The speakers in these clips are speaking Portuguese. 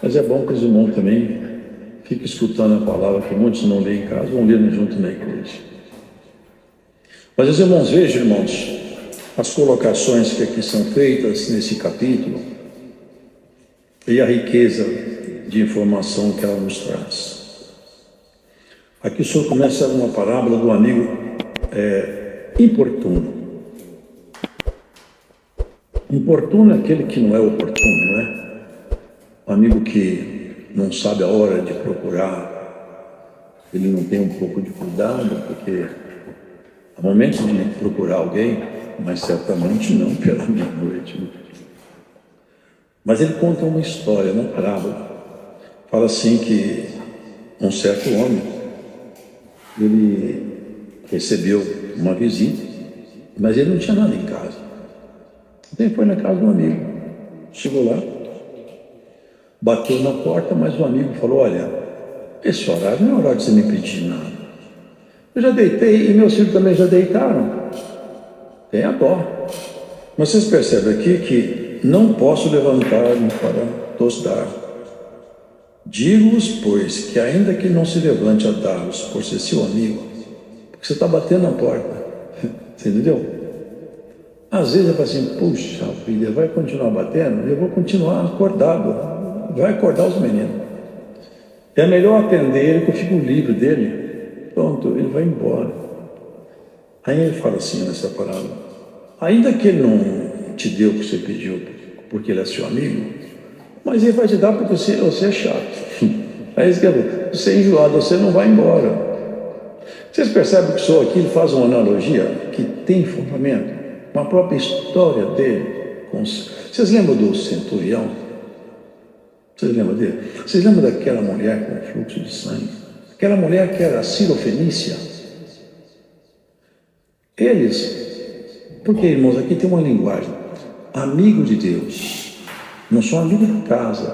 Mas é bom que os irmãos também fiquem escutando a palavra, que muitos não leem em casa, vão ler junto na igreja. Mas os irmãos, vejam, irmãos, as colocações que aqui são feitas nesse capítulo e a riqueza de informação que ela nos traz. Aqui o Senhor começa uma parábola do amigo importuno. Importuno é aquele que não é oportuno, não é? Um amigo que não sabe a hora de procurar, ele não tem um pouco de cuidado, porque há momentos de procurar alguém, mas certamente não pela meia-noite. Mas ele conta uma história, uma parábola. Fala assim que um certo homem, ele recebeu uma visita, mas ele não tinha nada em casa. Então ele foi na casa de um amigo, chegou lá, bateu na porta, mas o amigo falou: olha, esse horário não é horário de você me pedir nada. Eu já deitei e meus filhos também já deitaram. Tenha dó. Mas vocês percebem aqui que não posso levantar-me para vos dar. Digo-vos, pois, que ainda que não se levante a dar-vos por ser seu amigo, porque você está batendo na porta. Você entendeu? Às vezes eu falo assim: puxa vida, vai continuar batendo? Eu vou continuar acordado. Vai acordar os meninos. É melhor atender ele, que eu fico livre dele. Pronto, ele vai embora. Aí ele fala assim nessa parábola: ainda que ele não te deu o que você pediu, porque ele é seu amigo, mas ele vai te dar porque você é chato. Aí você é enjoado, você não vai embora. Vocês percebem que só aqui ele faz uma analogia que tem fundamento, uma própria história dele. Vocês lembram do centurião? Vocês lembram dele? Vocês lembram daquela mulher com fluxo de sangue? Aquela mulher que era Sirofenícia? Eles, porque irmãos, aqui tem uma linguagem: amigo de Deus, não são amigos da casa.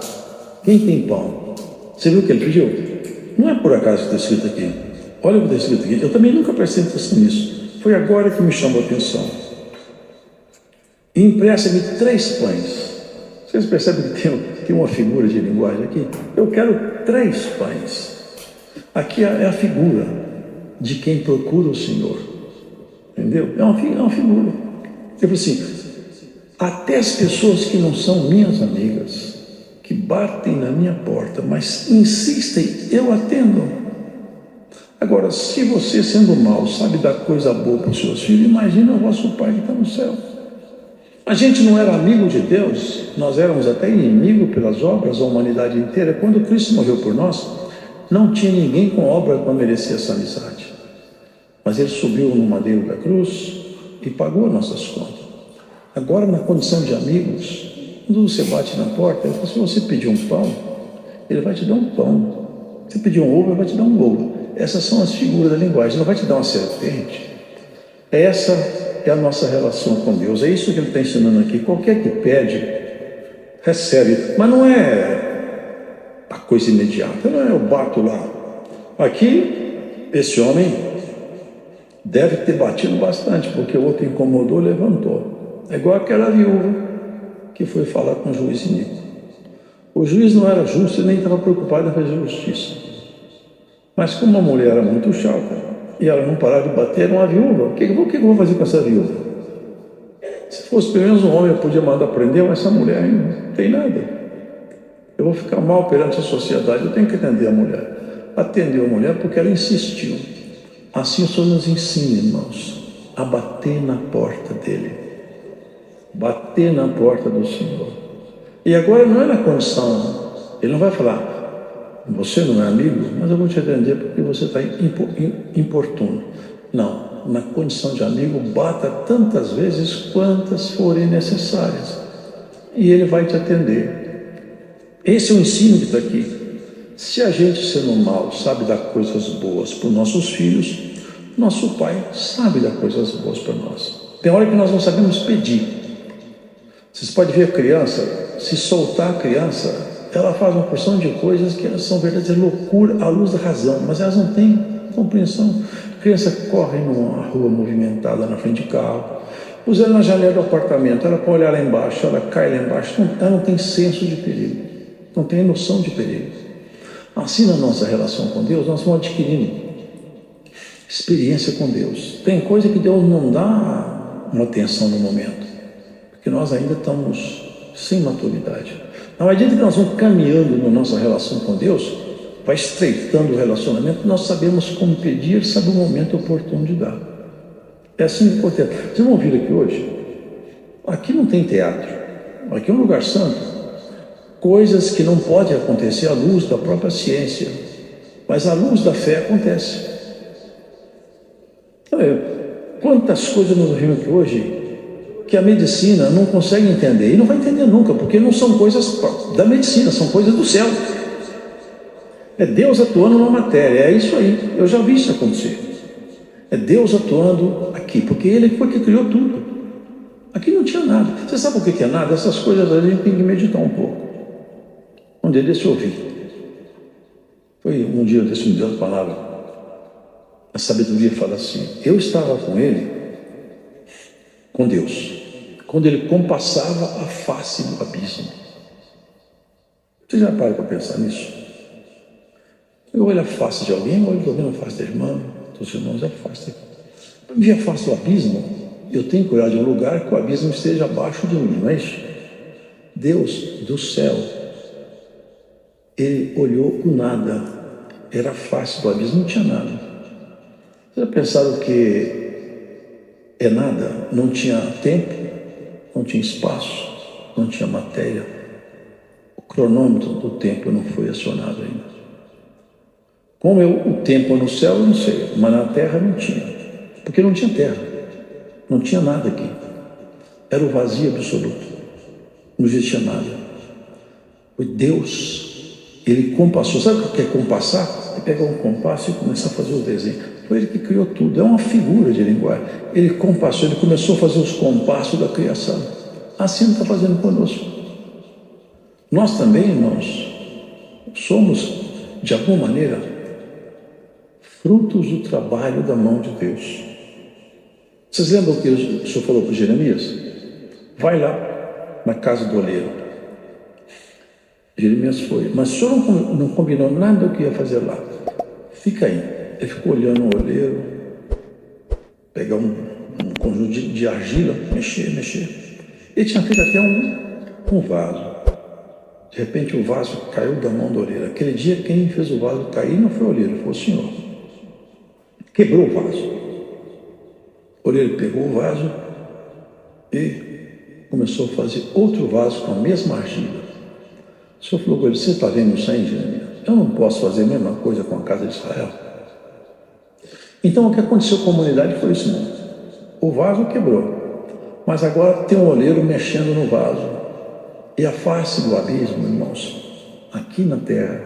Quem tem pão? Você viu o que ele pediu? Não é por acaso que está escrito aqui. Olha o que está escrito aqui. Eu também nunca prestei atenção nisso. Foi agora que me chamou a atenção. Empresta-me 3 pães. Vocês percebem que tem uma figura de linguagem aqui? Eu quero 3 pães. Aqui é a figura de quem procura o Senhor. Entendeu? É uma figura. Tipo assim, até as pessoas que não são minhas amigas, que batem na minha porta, mas insistem, eu atendo. Agora, se você, sendo mau, sabe dar coisa boa para os seus filhos, imagina o vosso Pai que está no céu. A gente não era amigo de Deus, nós éramos até inimigo pelas obras, a humanidade inteira. Quando Cristo morreu por nós, não tinha ninguém com obra para merecer essa amizade. Mas Ele subiu no madeiro da cruz e pagou nossas contas. Agora, na condição de amigos, quando você bate na porta, se você pedir um pão, Ele vai te dar um pão. Se pedir um ovo, Ele vai te dar um ovo. Essas são as figuras da linguagem. Ele não vai te dar uma serpente. Essa é a nossa relação com Deus. É isso que Ele está ensinando aqui. Qualquer que pede, recebe. Mas não é a coisa imediata. Não é eu bato lá. Aqui, esse homem deve ter batido bastante, porque o outro incomodou, levantou. É igual aquela viúva que foi falar com o juiz iníquo. O juiz não era justo e nem estava preocupado em fazer justiça. Mas como a mulher era muito chata e ela não parava de bater, era uma viúva. O que eu vou fazer com essa viúva? Se fosse pelo menos um homem, eu podia mandar prender, mas essa mulher não tem nada. Eu vou ficar mal perante a sociedade. Eu tenho que atender a mulher. Atendeu a mulher porque ela insistiu. Assim o Senhor nos ensina, irmãos, a bater na porta dele. Bater na porta do Senhor. E agora não é na condição. Ele não vai falar: você não é amigo, mas eu vou te atender porque você está importuno. Não, na condição de amigo, bata tantas vezes quantas forem necessárias. E Ele vai te atender. Esse é o ensino que está aqui. Se a gente, sendo mal, sabe dar coisas boas para os nossos filhos, nosso Pai sabe dar coisas boas para nós. Tem hora que nós não sabemos pedir. Vocês podem ver a criança, se soltar a criança, ela faz uma porção de coisas que são verdadeiras loucura à luz da razão, mas elas não têm compreensão. A criança corre numa rua movimentada na frente de carro, usa ela na janela do apartamento, ela pode olhar lá embaixo, ela cai lá embaixo, ela não tem senso de perigo. não tem noção de perigo. Assim, na nossa relação com Deus, nós vamos adquirindo experiência com Deus. Tem coisa que Deus não dá uma atenção no momento, porque nós ainda estamos sem maturidade. Na medida que nós vamos caminhando na nossa relação com Deus, vai estreitando o relacionamento, nós sabemos como pedir, sabe o momento oportuno de dar. É assim que acontece. Vocês vão vir aqui hoje? Aqui não tem teatro, aqui é um lugar santo. Coisas que não podem acontecer à luz da própria ciência, mas à luz da fé acontece. Quantas coisas nós vimos aqui hoje que a medicina não consegue entender, e não vai entender nunca, porque não são coisas da medicina, são coisas do céu. É Deus atuando na matéria, é isso aí, eu já vi isso acontecer. É Deus atuando aqui, porque Ele foi que criou tudo. Aqui não tinha nada. Você sabe o que é nada? Essas coisas a gente tem que meditar um pouco. Um dia desse eu ouvi. Foi um dia desse me deu a palavra. A sabedoria fala assim: eu estava com Ele, com Deus, quando Ele compassava a face do abismo. Você já para pensar nisso? Eu olho a face de alguém, eu olho a face da irmã, dos irmãos, a face. Para ver a face do abismo, eu tenho que olhar de um lugar que o abismo esteja abaixo de mim, não é isso? Deus do céu, Ele olhou o nada, era a face do abismo, não tinha nada. Vocês já pensaram que é nada? Não tinha tempo, não tinha espaço, não tinha matéria. O cronômetro do tempo não foi acionado ainda. Como o tempo no céu, eu não sei, mas na terra não tinha, porque não tinha terra, não tinha nada aqui. Era o vazio absoluto, não existia nada. Foi Deus, Ele compassou. Sabe o que é compassar? É pegar um compasso e começar a fazer o desenho. Foi Ele que criou tudo, é uma figura de linguagem. Ele compassou, Ele começou a fazer os compassos da criação. Assim Ele está fazendo conosco. Nós também, irmãos, somos, de alguma maneira, frutos do trabalho da mão de Deus. Vocês lembram o que o Senhor falou para Jeremias? Vai lá na casa do oleiro. Jeremias foi, mas o Senhor não combinou nada do que ia fazer lá. Fica aí. Ele ficou olhando o oleiro, pegar um conjunto de argila, mexer. Ele tinha feito até um vaso. De repente o vaso caiu da mão do oleiro. Aquele dia quem fez o vaso cair não foi o oleiro, foi o Senhor. Quebrou o vaso. O oleiro pegou o vaso e começou a fazer outro vaso com a mesma argila. O Senhor falou com ele: você está vendo isso aí, Jeremias? Eu não posso fazer a mesma coisa com a casa de Israel. Então o que aconteceu com a humanidade foi isso mesmo. O vaso quebrou, mas agora tem um oleiro mexendo no vaso. E a face do abismo, irmãos, aqui na terra,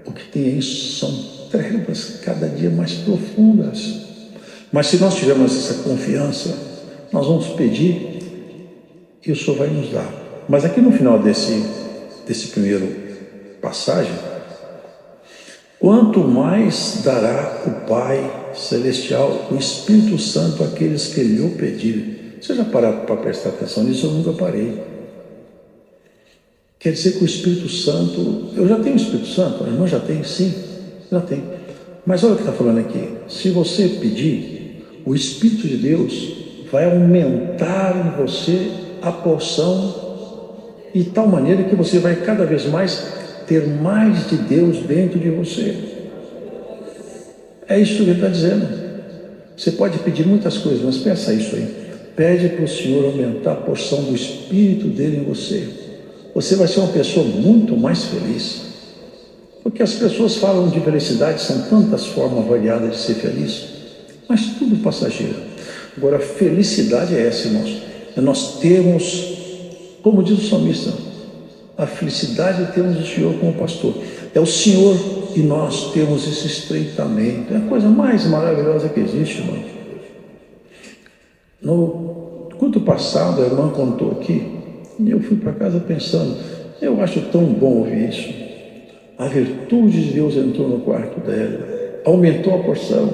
o que tem aí são trevas cada dia mais profundas. Mas se nós tivermos essa confiança, nós vamos pedir e o Senhor vai nos dar. Mas aqui no final desse primeiro passagem, quanto mais dará o Pai Celestial, o Espírito Santo, àqueles que lhe o pedirem. Você já pararam para prestar atenção nisso? Eu nunca parei. Quer dizer que o Espírito Santo, eu já tenho o Espírito Santo, a irmã já tem, sim, já tem. Mas olha o que está falando aqui: se você pedir, o Espírito de Deus vai aumentar em você a porção, de tal maneira que você vai cada vez mais ter mais de Deus dentro de você. É isso que ele está dizendo. Você pode pedir muitas coisas, mas pensa isso aí. Pede para o Senhor aumentar a porção do Espírito dele em você. Você vai ser uma pessoa muito mais feliz. Porque as pessoas falam de felicidade, são tantas formas variadas de ser feliz, mas tudo passageiro. Agora, a felicidade é essa, irmãos. É nós termos, como diz o salmista, a felicidade é termos o Senhor como pastor. É o Senhor e nós temos esse estreitamento. É a coisa mais maravilhosa que existe, irmão. No culto passado, a irmã contou aqui, e eu fui para casa pensando, eu acho tão bom ouvir isso. A virtude de Deus entrou no quarto dela, aumentou a porção.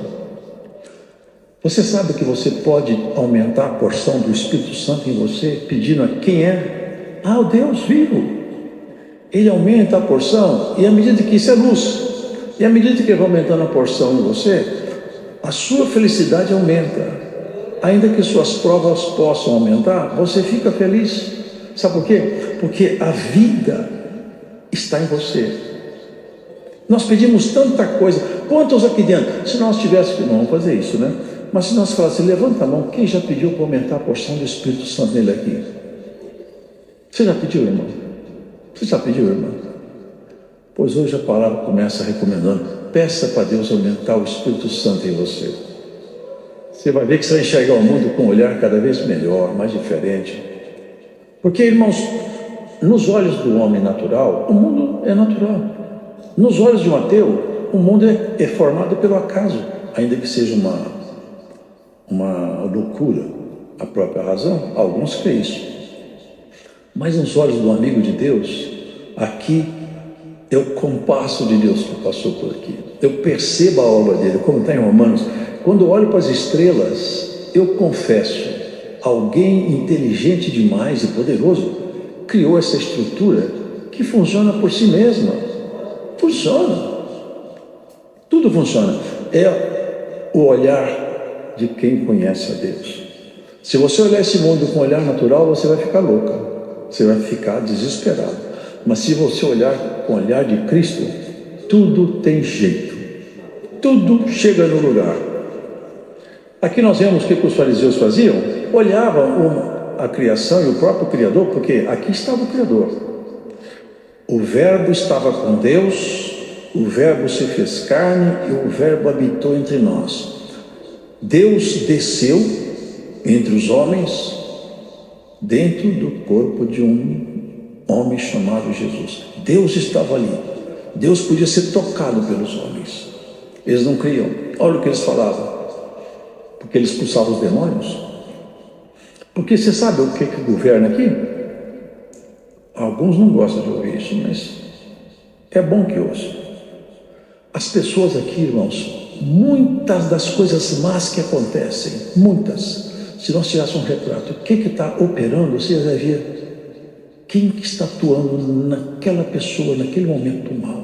Você sabe que você pode aumentar a porção do Espírito Santo em você, pedindo a quem é? Ah, o Deus vivo. Ele aumenta a porção, e à medida que isso é luz, e à medida que vai aumentando a porção em você, a sua felicidade aumenta. Ainda que suas provas possam aumentar, você fica feliz. Sabe por quê? Porque a vida está em você. Nós pedimos tanta coisa. Quantos aqui dentro? Se nós tivéssemos, não vamos fazer isso, né? Mas se nós falassem, levanta a mão, quem já pediu para aumentar a porção do Espírito Santo nele aqui? Você já pediu, irmão? Você já pediu, irmão? Pois hoje a palavra começa recomendando, peça para Deus aumentar o Espírito Santo em você. Você vai ver que você vai enxergar o mundo com um olhar cada vez melhor, mais diferente. Porque, irmãos, nos olhos do homem natural, o mundo é natural. Nos olhos de um ateu, o mundo é formado pelo acaso, ainda que seja uma loucura a própria razão, alguns creem isso. Mas nos olhos do amigo de Deus, aqui é o compasso de Deus que passou por aqui. Eu percebo a obra dele, como está em Romanos. Quando eu olho para as estrelas, eu confesso, alguém inteligente demais e poderoso criou essa estrutura que funciona por si mesma. Funciona. Tudo funciona. É o olhar de quem conhece a Deus. Se você olhar esse mundo com um olhar natural, você vai ficar louca. Você vai ficar desesperado. Mas se você olhar com o olhar de Cristo, tudo tem jeito. Tudo chega no lugar. Aqui nós vemos o que os fariseus faziam. Olhavam a criação e o próprio Criador, porque aqui estava o Criador. O Verbo estava com Deus, o Verbo se fez carne e o Verbo habitou entre nós. Deus desceu entre os homens, dentro do corpo de um homem chamado Jesus. Deus estava ali. Deus podia ser tocado pelos homens. Eles não criam. Olha o que eles falavam. Porque eles expulsavam os demônios. Porque você sabe o que governa aqui? Alguns não gostam de ouvir isso, mas é bom que ouçam. As pessoas aqui, irmãos, muitas das coisas más que acontecem, muitas, se nós tirássemos um retrato, o que está operando, você vai ver quem que está atuando naquela pessoa, naquele momento mal.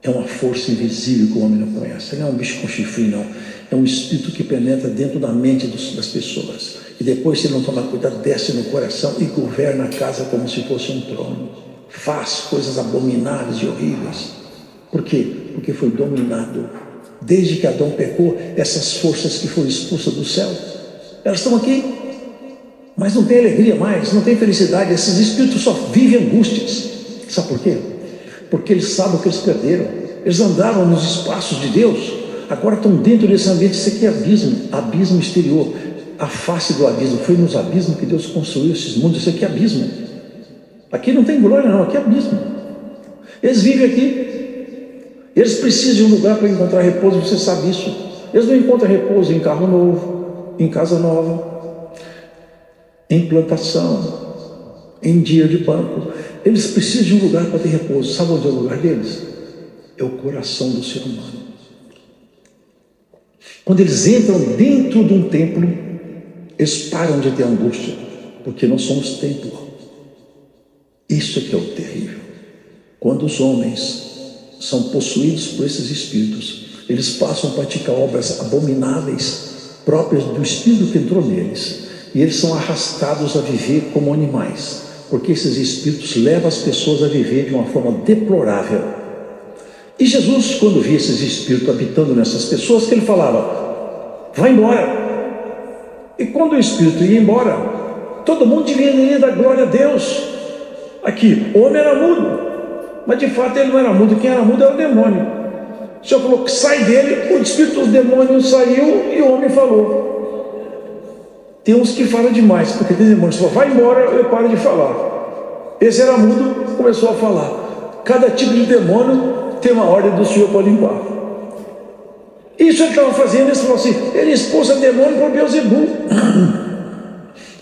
É uma força invisível que o homem não conhece. Não é um bicho com chifre, não. É um espírito que penetra dentro da mente das pessoas. E depois, se não tomar cuidado, desce no coração e governa a casa como se fosse um trono. Faz coisas abomináveis e horríveis. Por quê? Porque foi dominado. Desde que Adão pecou, essas forças que foram expulsas do céu, elas estão aqui. Mas não tem alegria mais, não tem felicidade. Esses espíritos só vivem angústias. Sabe por quê? Porque eles sabem o que eles perderam. Eles andavam nos espaços de Deus, agora estão dentro desse ambiente. Isso aqui é abismo, abismo exterior. A face do abismo, foi nos abismos que Deus construiu esses mundos. Isso aqui é abismo. Aqui não tem glória não, aqui é abismo. Eles vivem aqui. Eles precisam de um lugar para encontrar repouso, você sabe isso. Eles não encontram repouso em carro novo, em casa nova, em plantação, em dia de banco. Eles precisam de um lugar para ter repouso. Sabe onde é o lugar deles? É o coração do ser humano. Quando eles entram dentro de um templo, eles param de ter angústia, porque nós somos templo. Isso é que é o terrível. Quando os homens são possuídos por esses espíritos, eles passam a praticar obras abomináveis próprias do espírito que entrou neles, e eles são arrastados a viver como animais, porque esses espíritos levam as pessoas a viver de uma forma deplorável. E Jesus, quando via esses espíritos habitando nessas pessoas, que ele falava, vai embora. E quando o espírito ia embora, todo mundo devia dar glória a Deus. Aqui, o homem era mudo, mas de fato ele não era mudo. Quem era mudo era o demônio. O Senhor falou que sai dele, o espírito dos demônios saiu e o homem falou. Tem uns que falam demais, porque tem demônios que falam, vai embora, eu paro de falar. Esse era mudo, começou a falar. Cada tipo de demônio tem uma ordem do Senhor para limpar. Isso ele estava fazendo, ele falou assim, ele expulsa demônio por Beelzebul.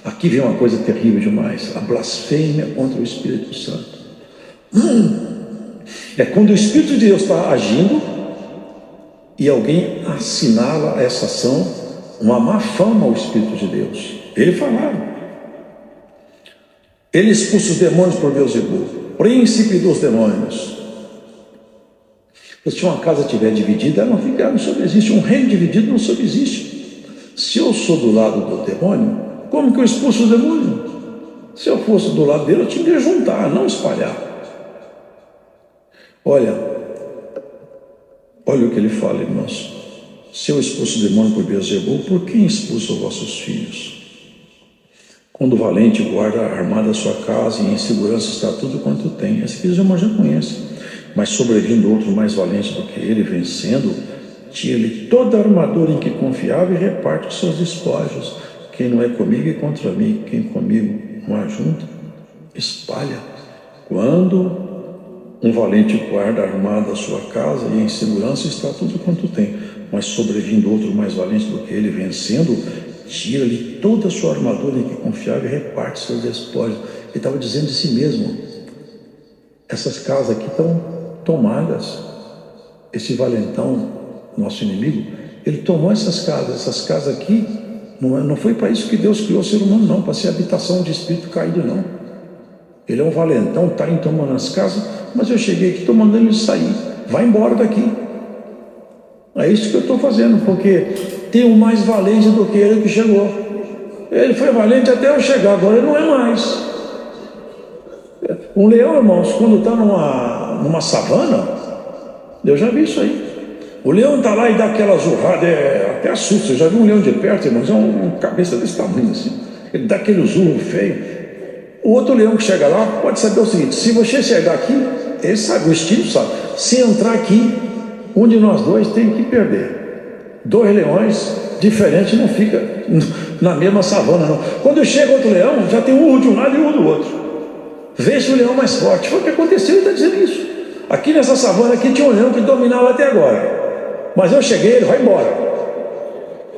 Aqui vem uma coisa terrível demais, a blasfêmia contra o Espírito Santo. É quando o Espírito de Deus está agindo e alguém assinala essa ação, uma má fama ao Espírito de Deus. Ele falava. Ele expulsa os demônios por Beelzebul. príncipe dos demônios. Se uma casa estiver dividida, ela não subsiste. Um reino dividido não subsiste. Se eu sou do lado do demônio, como que eu expulso o demônio? Se eu fosse do lado dele, eu tinha que juntar, não espalhar. Olha o que ele fala, irmãos. Se eu expulso o demônio por Beelzebul, por quem expulso os vossos filhos? Quando o valente guarda armada a sua casa e em segurança está tudo quanto tem. Esse que os irmãos já conhecem. Mas sobrevindo outro mais valente do que ele, vencendo, tira-lhe toda a armadura em que confiava e reparte os seus despojos. Quem não é comigo é contra mim, quem comigo não ajunta, espalha. Quando um valente guarda armada a sua casa e em segurança está tudo quanto tem, mas sobrevindo outro mais valente do que ele, vencendo, tira-lhe toda a sua armadura em que confiava e reparte os seus despojos. Ele estava dizendo de si mesmo: essas casas aqui estão tomadas. Esse valentão, nosso inimigo, ele tomou essas casas aqui. Não foi para isso que Deus criou o ser humano, não, para ser habitação de espírito caído, não. Ele é um valentão, está aí tomando as casas, mas eu cheguei aqui, estou mandando ele sair. Vai embora daqui. É isso que eu estou fazendo, porque tem um mais valente do que ele que chegou. Ele foi valente até eu chegar, agora ele não é mais. Um leão, irmãos, quando está numa savana, eu já vi isso aí. O leão está lá e dá aquela zurrada, até assusta. Eu já vi um leão de perto, irmãos, é uma cabeça desse tamanho assim. Ele dá aquele zurro feio. O outro leão que chega lá pode saber o seguinte: se você chegar aqui, ele sabe, o instinto sabe. Se entrar aqui, um de nós dois tem que perder. Dois leões diferentes não fica na mesma savana, não. Quando chega outro leão, já tem um de um lado e um do outro. Veja o leão mais forte. Foi o que aconteceu, ele está dizendo isso. Aqui nessa savana aqui tinha um leão que dominava até agora. Mas eu cheguei, ele vai embora.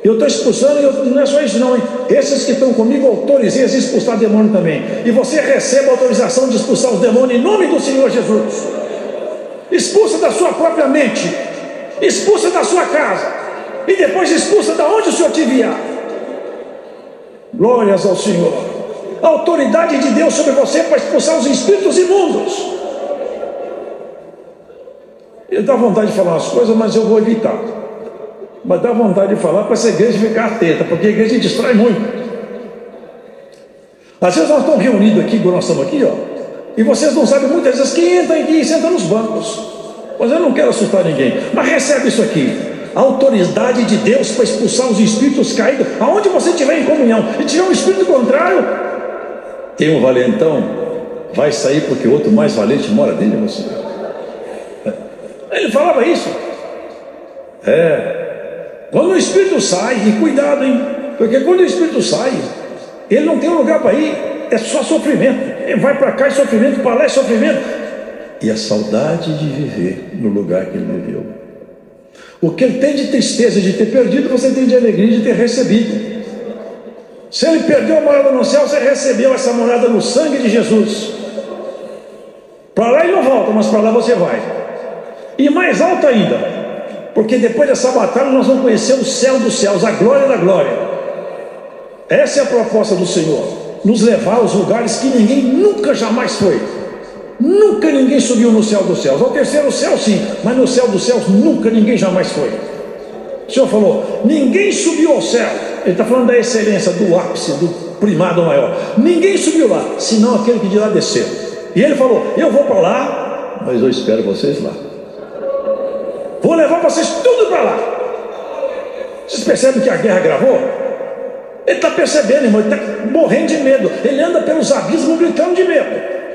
Eu estou expulsando, e não é só isso não, hein? Esses que estão comigo, autorizei a expulsar demônio também. E você recebe a autorização de expulsar os demônios em nome do Senhor Jesus. Expulsa da sua própria mente, expulsa da sua casa, e depois expulsa da onde o Senhor te enviar. Glórias ao Senhor. A autoridade de Deus sobre você para expulsar os espíritos imundos. Ele dá vontade de falar umas coisas, mas eu vou evitar. Mas dá vontade de falar para essa igreja ficar atenta, porque a igreja distrai muito. Às vezes nós estamos reunidos aqui, igual nós estamos aqui, ó, e vocês não sabem muitas vezes quem entra aqui e senta nos bancos. Mas eu não quero assustar ninguém. Mas recebe isso aqui: a autoridade de Deus para expulsar os espíritos caídos. Aonde você estiver em comunhão e tiver um espírito contrário, tem um valentão, vai sair porque o outro mais valente mora dentro de você. Ele falava isso. Quando o espírito sai, e cuidado, hein? Porque quando o espírito sai, ele não tem lugar para ir, é só sofrimento. Ele vai para cá e sofrimento, para lá é sofrimento. E a saudade de viver no lugar que ele viveu. O que ele tem de tristeza de ter perdido, você tem de alegria de ter recebido. Se ele perdeu a morada no céu, você recebeu essa morada no sangue de Jesus. Para lá ele não volta, mas para lá você vai. E mais alto ainda, porque depois dessa batalha nós vamos conhecer o céu dos céus, a glória da glória. Essa é a proposta do Senhor: nos levar aos lugares que ninguém nunca jamais foi. Nunca ninguém subiu no céu dos céus. Ao terceiro céu sim, mas no céu dos céus nunca ninguém jamais foi. O Senhor falou: ninguém subiu ao céu. Ele está falando da excelência, do ápice, do primado maior. Ninguém subiu lá, senão aquele que de lá desceu. E ele falou: eu vou para lá, mas eu espero vocês lá. Vou levar vocês tudo para lá. Vocês percebem que a guerra gravou? Ele está percebendo, irmão, ele está morrendo de medo. Ele anda pelos abismos gritando de medo,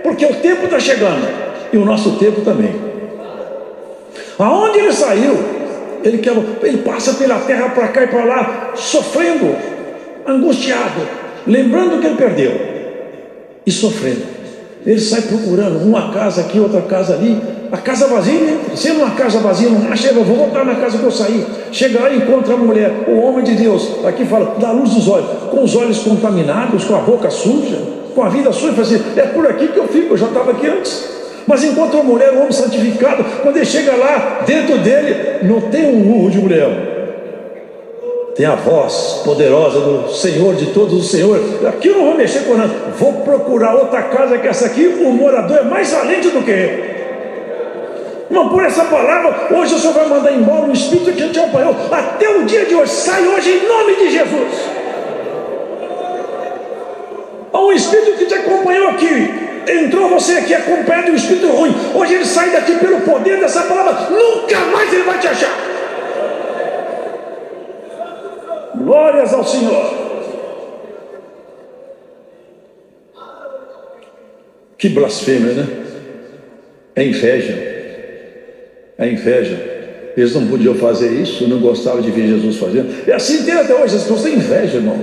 porque o tempo está chegando, e o nosso tempo também. Aonde ele saiu, ele passa pela terra para cá e para lá, sofrendo, angustiado, lembrando que ele perdeu, e sofrendo. Ele sai procurando uma casa aqui, outra casa ali. A casa vazia, né? Sendo uma casa vazia, não acha, eu vou voltar na casa que eu saí. Chega lá e encontra a mulher, o homem de Deus. Aqui fala, da luz dos olhos, com os olhos contaminados, com a boca suja, com a vida suja. Fala assim: é por aqui que eu fico, eu já estava aqui antes. Mas encontra uma mulher, um homem santificado. Quando ele chega lá, dentro dele não tem um urro de um leão, tem a voz poderosa do Senhor de todos os senhores. Aqui eu não vou mexer com nada. Vou procurar outra casa que essa aqui, o morador é mais valente do que ele. Irmão, por essa palavra, hoje o Senhor vai mandar embora um espírito que te acompanhou até o dia de hoje. Sai hoje em nome de Jesus. Há um espírito que te acompanhou aqui. Entrou você aqui acompanhado de um espírito ruim. Hoje ele sai daqui pelo poder dessa palavra. Nunca mais ele vai te achar. Glórias ao Senhor. Que blasfêmia, né? É inveja. É inveja. Eles não podiam fazer isso, não gostavam de ver Jesus fazendo. É assim tem até hoje. As pessoas têm inveja, irmão.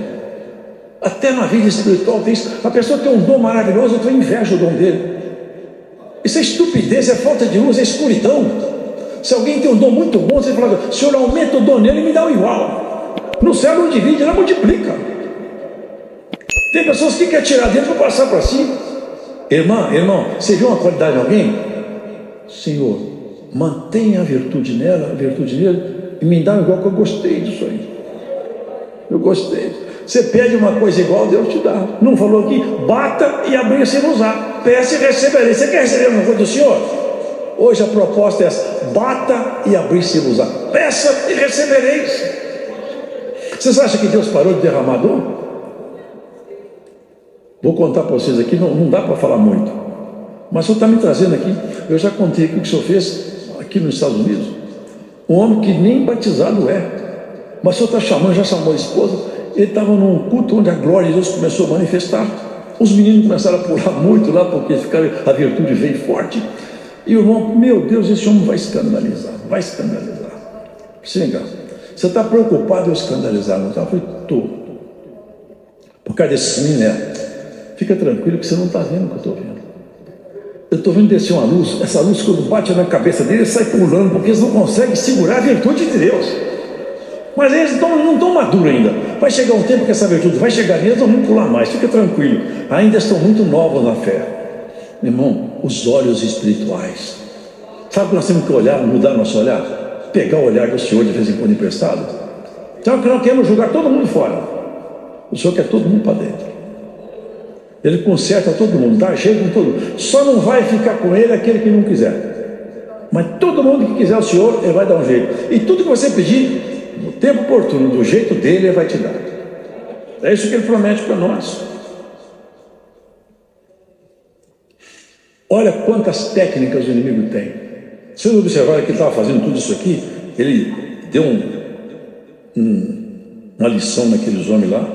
Até na vida espiritual tem isso. A pessoa tem um dom maravilhoso, eu invejo o dom dele. Isso é estupidez, é falta de luz, é escuridão. Se alguém tem um dom muito bom, você fala, Senhor, aumenta o dom nele e me dá o igual. No céu não divide, não multiplica. Tem pessoas que querem tirar dentro para passar para si. Irmão, você viu uma qualidade de alguém? Senhor, mantenha a virtude nela, a virtude nele, e me dá igual, que eu gostei disso aí. Eu gostei. Você pede uma coisa igual, Deus te dá. Não falou aqui, bata e abrir-se e usar. Peça e receberei. Você quer receber uma coisa do Senhor? Hoje a proposta é essa: bata e abrir-se e usar. Peça e recebereis. Vocês acham que Deus parou de derramar dom? Vou contar para vocês aqui, não dá para falar muito. Mas o Senhor está me trazendo aqui. Eu já contei aqui o que o Senhor fez aqui nos Estados Unidos. Um homem que nem batizado é. Mas o Senhor está chamando, já chamou a esposa. Ele estava num culto onde a glória de Deus começou a manifestar. Os meninos começaram a pular muito lá, porque a virtude veio forte. E o irmão, meu Deus, esse homem vai escandalizar. Vai escandalizar. Chega. Você está preocupado em escandalizar, não está? Eu falei, estou. Por causa desse menino, fica tranquilo que você não está vendo o que eu estou vendo. Eu estou vendo descer uma luz. Essa luz, quando bate na cabeça dele, ele sai pulando, porque eles não conseguem segurar a virtude de Deus. Mas eles não estão maduros ainda. Vai chegar um tempo que essa virtude vai chegar neles, não vão pular mais, fica tranquilo. Ainda estão muito novos na fé. Meu irmão, os olhos espirituais. Sabe que nós temos que olhar, mudar nosso olhar? Pegar o olhar do Senhor de vez em quando emprestado. Sabe que nós queremos jogar todo mundo fora. O Senhor quer todo mundo para dentro. Ele conserta todo mundo, dá jeito com todo mundo. Só não vai ficar com ele aquele que não quiser. Mas todo mundo que quiser o Senhor, ele vai dar um jeito. E tudo que você pedir, no tempo oportuno, do jeito dele, ele vai te dar. É isso que ele promete para nós. Olha quantas técnicas o inimigo tem. Se vocês observarem que ele estava fazendo tudo isso aqui, ele deu uma lição naqueles homens lá.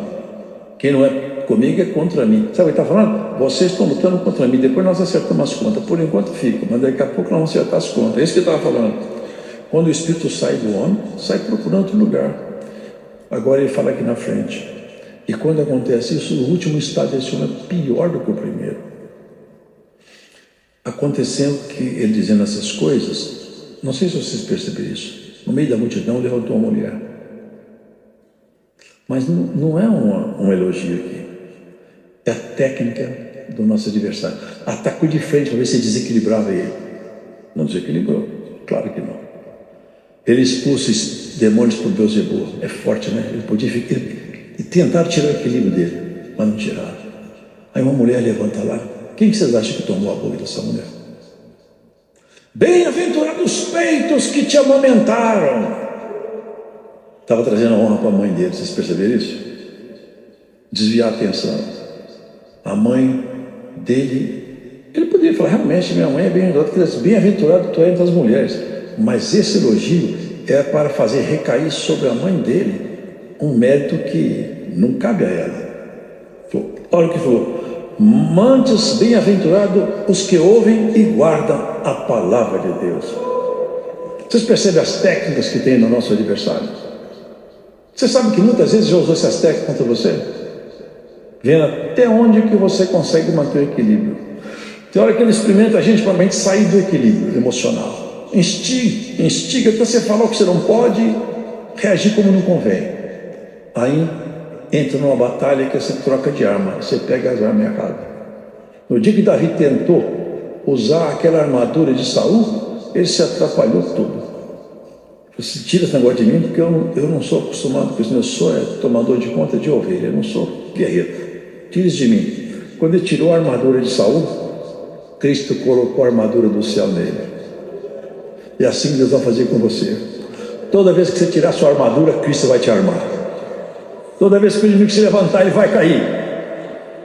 Quem não é comigo é contra mim. Sabe o que ele está falando? Vocês estão lutando contra mim, depois nós acertamos as contas. Por enquanto fica, mas daqui a pouco nós vamos acertar as contas. É isso que ele estava falando. Quando o espírito sai do homem, sai procurando outro lugar. Agora ele fala aqui na frente. E quando acontece isso, o último estado desse homem é pior do que o primeiro. Aconteceu que ele dizendo essas coisas, não sei se vocês perceberam isso, no meio da multidão levantou uma mulher. Mas não é um elogio aqui. É a técnica do nosso adversário. Atacou de frente para ver se desequilibrava ele. Não desequilibrou, claro que não. Ele expulsa os demônios por Beelzebul. É forte, né? Ele podia ficar e tentar tirar o equilíbrio dele, mas não tiraram. Aí uma mulher levanta lá. Quem vocês acham que tomou a boca dessa mulher? Bem-aventurados os peitos que te amamentaram. Estava trazendo a honra para a mãe dele. Vocês perceberam isso? Desviar a atenção. A mãe dele, ele poderia falar, realmente minha mãe é bem-aventurada tu é entre as mulheres. Mas esse elogio é para fazer recair sobre a mãe dele um mérito que não cabe a ela. Olha o que falou: mantes bem-aventurados os que ouvem e guardam a palavra de Deus. Vocês percebem as técnicas que tem no nosso adversário? Você sabe que muitas vezes já usou essas técnicas contra você? Vendo até onde que você consegue manter o equilíbrio. Tem hora que ele experimenta a gente para a gente sair do equilíbrio emocional. Instiga até você falar o que você não pode, reagir como não convém. Aí entra numa batalha que você troca de arma, você pega as armas erradas. No dia que Davi tentou usar aquela armadura de Saul, ele se atrapalhou tudo. Você tira esse negócio de mim, porque eu não sou acostumado com isso. Eu sou tomador de conta de ovelha, eu não sou guerreiro. Tira isso de mim. Quando ele tirou a armadura de Saul, Cristo colocou a armadura do céu nele. E assim Deus vai fazer com você. Toda vez que você tirar sua armadura, Cristo vai te armar. Toda vez que o inimigo se levantar, ele vai cair.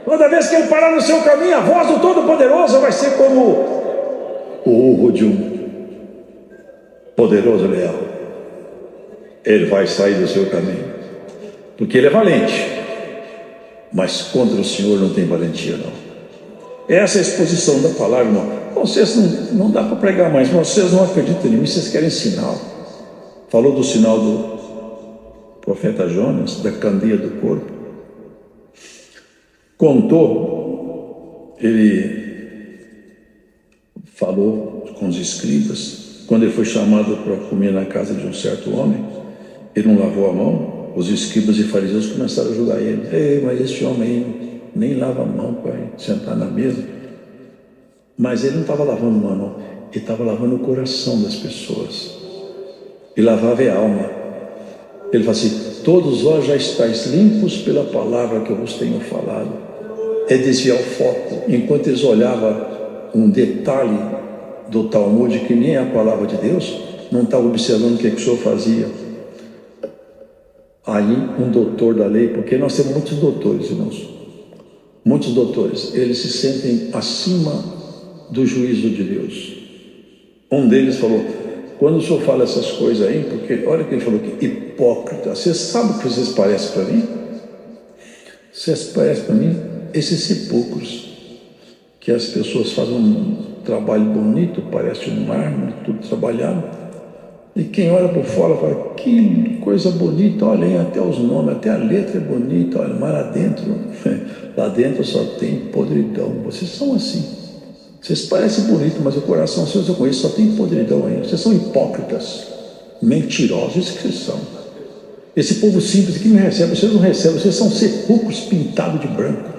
Toda vez que ele parar no seu caminho, a voz do Todo-Poderoso vai ser como o urro de um poderoso leão. Ele vai sair do seu caminho, porque ele é valente, mas contra o Senhor não tem valentia, não. Essa é a exposição da palavra, irmão. Vocês não dá para pregar mais, mas vocês não acreditam em mim, vocês querem sinal. Falou do sinal do profeta Jonas, da candeia do corpo. Contou, ele falou com os escribas, quando ele foi chamado para comer na casa de um certo homem, ele não lavou a mão. Os escribas e fariseus começaram a julgar ele. Ei, mas esse homem aí nem lava a mão para sentar na mesa. Mas ele não estava lavando a mão, não. Ele estava lavando o coração das pessoas. E lavava a alma. Ele fala assim: todos vós já estáis limpos pela palavra que eu vos tenho falado. É desviar o foco. Enquanto eles olhavam um detalhe do Talmud, que nem é a palavra de Deus, não estavam observando o que o Senhor fazia. Aí um doutor da lei, porque nós temos muitos doutores, irmãos, muitos doutores, eles se sentem acima do juízo de Deus. Um deles falou: quando o senhor fala essas coisas aí, porque olha o que ele falou aqui, hipócrita, vocês sabem o que vocês parecem para mim? Vocês parecem para mim esses sepulcros, que as pessoas fazem um trabalho bonito, parece um mármore, tudo trabalhado. E quem olha por fora fala: que coisa bonita, olha aí, até os nomes, até a letra é bonita, olha, mas lá dentro só tem podridão. Vocês são assim. Vocês parecem bonitos, mas o coração seu, eu conheço, só tem podridão aí. Vocês são hipócritas, mentirosos, isso que vocês são. Esse povo simples que me recebe, vocês não recebem, vocês são sepulcros pintados de branco.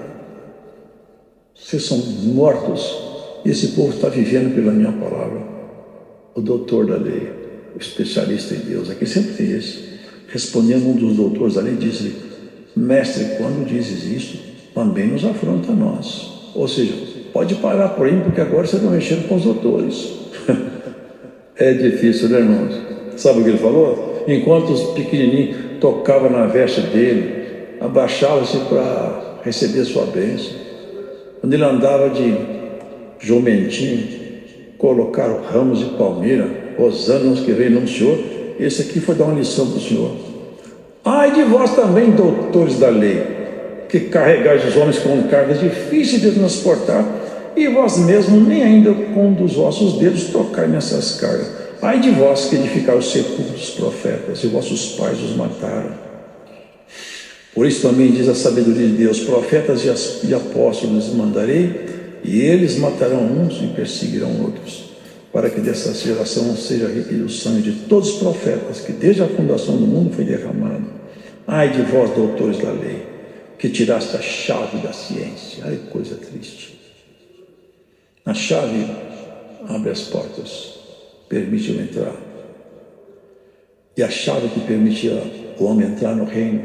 Vocês são mortos. E esse povo está vivendo pela minha palavra. O doutor da lei, o especialista em Deus, aqui sempre tem esse. Respondendo um dos doutores da lei, disse-lhe: mestre, quando dizes isto, também nos afronta a nós. Ou seja, pode parar por aí, porque agora você está mexendo com os doutores. É difícil, né, irmãos? Sabe o que ele falou? Enquanto os pequenininhos tocavam na veste dele, abaixavam-se para receber sua bênção. Quando ele andava de jumentinho, colocaram ramos de palmeira, hosânanos que veio em nome do Senhor. Esse aqui foi dar uma lição para o Senhor. Ai de vós também, doutores da lei, que carregais os homens com cargas difíceis de transportar, e vós mesmos nem ainda com um dos vossos dedos tocai nessas cargas. Ai de vós que edificaram os sepulcros dos profetas, e vossos pais os mataram. Por isso também diz a sabedoria de Deus: profetas e apóstolos lhes mandarei, e eles matarão uns e perseguirão outros, para que dessa geração seja requerido o sangue de todos os profetas, que desde a fundação do mundo foi derramado. Ai de vós, doutores da lei, que tiraste a chave da ciência. Ai, coisa triste. A chave abre as portas, permite eu entrar. E a chave que permitia o homem entrar no reino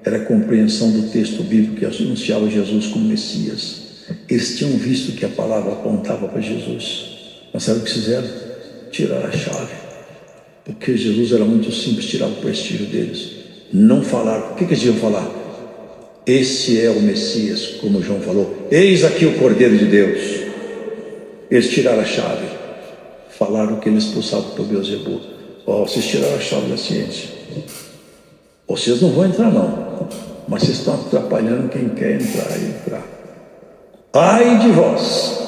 era a compreensão do texto bíblico que anunciava Jesus como Messias. Eles tinham visto que a palavra apontava para Jesus. Mas sabe o que fizeram? Tiraram a chave. Porque Jesus era muito simples, tirava o prestígio deles. Não falaram. O que eles iam falar? Esse é o Messias, como João falou. Eis aqui o Cordeiro de Deus. Eles tiraram a chave. Falaram que eles expulsavam para o Beelzebul. Vocês tiraram a chave da ciência. Vocês não vão entrar, não. Mas vocês estão atrapalhando quem quer entrar. Ai de vós!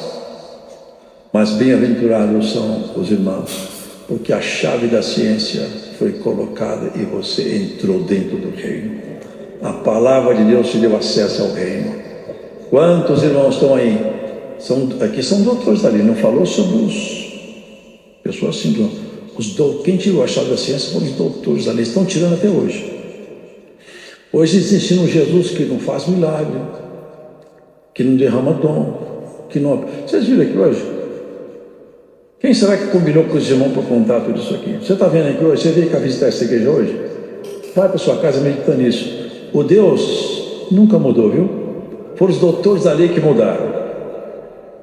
Mas bem-aventurados são os irmãos, porque a chave da ciência foi colocada e você entrou dentro do reino. A palavra de Deus te deu acesso ao reino. Quantos irmãos estão aí? Aqui são doutores ali, não falou sobre os pessoas assim, quem tirou a chave da ciência foram os doutores ali, estão tirando até hoje. Hoje eles ensinam Jesus que não faz milagre, que não derrama dom, que não... Vocês viram aqui hoje? Quem será que combinou com os irmãos para contar tudo isso aqui? Você está vendo aqui hoje? Você veio cá visitar essa igreja hoje? Vai para sua casa meditando nisso. O Deus nunca mudou, viu? Foram os doutores da lei que mudaram.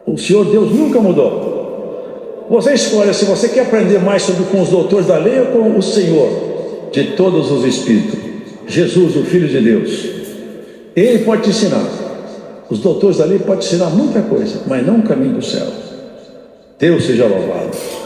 O Senhor Deus nunca mudou. Você escolhe se você quer aprender mais com os doutores da lei ou com o Senhor de todos os Espíritos, Jesus, o Filho de Deus. Ele pode te ensinar. Os doutores da lei podem te ensinar muita coisa, mas não o caminho do céu. Deus seja louvado.